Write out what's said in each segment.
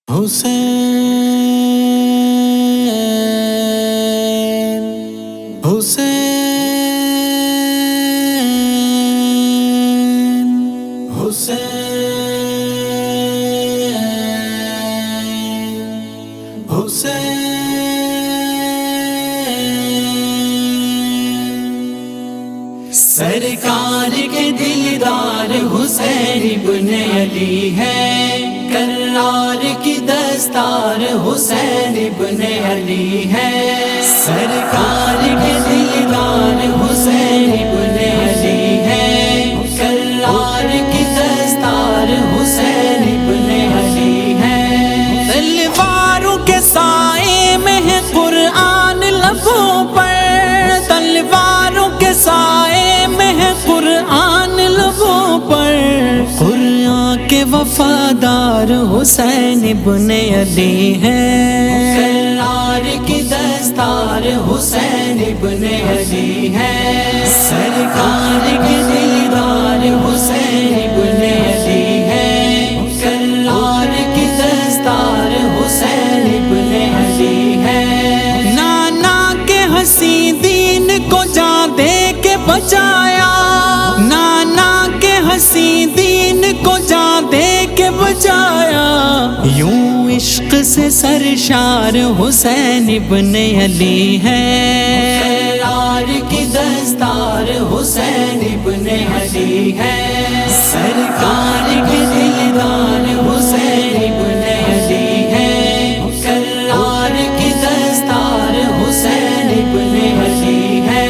حسین حسین حسین حسین سرکار کے دلدار حسین ابن علی ہے، کرار کی دستار حسین ابن علی ہے، سرکار کے دلدار حسین ابن علی ہے، کرار کی دستار حسین ابن علی ہے، تلواروں کے سائے میں ہے قرآن لبوں پر، تلواروں کے سائے میں ہے قرآن لبوں پر، قرآن کے وفادار حسین ابن علی ہے، کرار کی دستار حسین ابن علی ہے، سرکار کے دلدار حسین ابن علی ہے، کرار کی دستار حسین ابن علی ہے، نانا کے حسیں دین کو جان دے کے بچایا، نانا کے حسیں دین کو جان دے کے بچایا، یوں عشق سے سرشار حسین ابن علی ہے، کرار کی دستار حسین ابن علی ہے، سرکار کے دلدار حسین ابن علی ہے، کرار کی دستار حسین ابن علی ہے،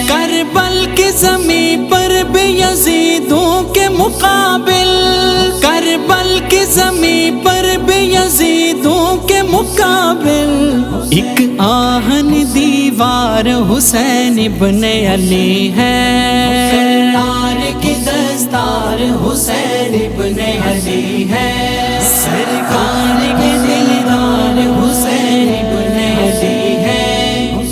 کربل کی زمیں پر بھی یزیدوں کے مقابل، کربل کی زمیں پر بھی یزیدوں کے مقابل، ایک آہنی دیوار حسین ابن علی ہے، کرار کی دستار حسین ابن علی ہے، سرکار کے دلدار حسین ابن علی ہے،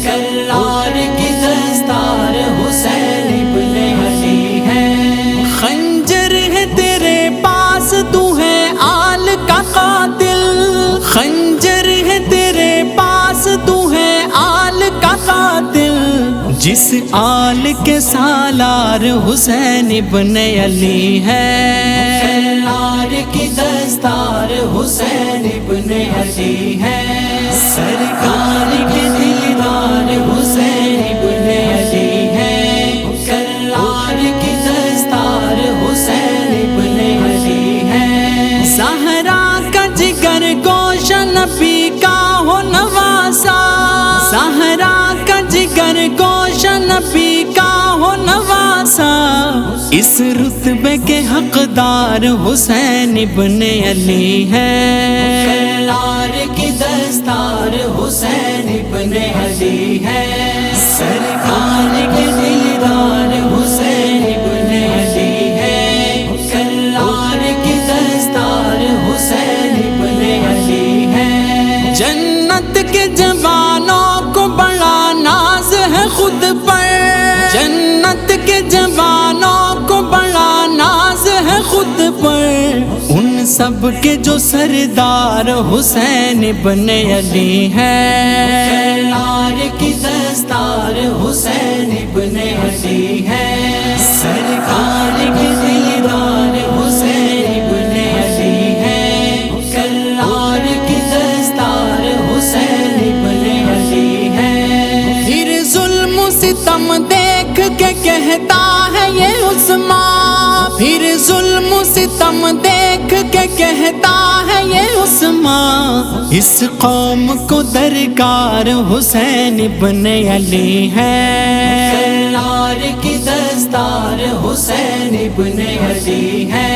کرار کی دستار حسین ابن علی ہے، خنجر ہے تیرے پاس تو ہے آل کا قاتل، خنجر ہے تیرے پاس تو ہے آل کا قاتل، جس آل کے سالار حسین ابن علی ہے، کرار کی دستار حسین ابن علی ہے، سرکار کے دلدار حسین ابن علی ہے، کرار کی دستار حسین ابن علی ہے، زہرا کا جگر گوشہ نبی کا ہو نواسا، زہرا کا جگر گوشہ نبی کا ہو نواسا، اس رتبے کے حقدار حسین ابن علی ہے، کرار کی دستار حسین ابن علی ہے، سرکار کے دلدار حسین ابن علی ہے، کرار کی دستار حسین ابن علی ہے، جنت کے جوانوں کو بڑا ناز ہے خود پر، جنت کے جوانوں کو بڑا ناز ہے خود پر، ان سب کے جو سردار حسین ابن علی ہے، کرار کی دستار حسین ابن علی ہے، سرکار کے دلدار حسین ابن علی ہے، کرار کی دستار حسین ابن علی ہے، پھر ظلم و ستم دیکھ کے کہتا ہے یہ عثمان، پھر ظلم و ستم دیکھ کے کہتا ہے یہ عثمان، اس قوم کو درکار حسین ابن علی ہے، کرار کی دستار حسین ابن علی ہے،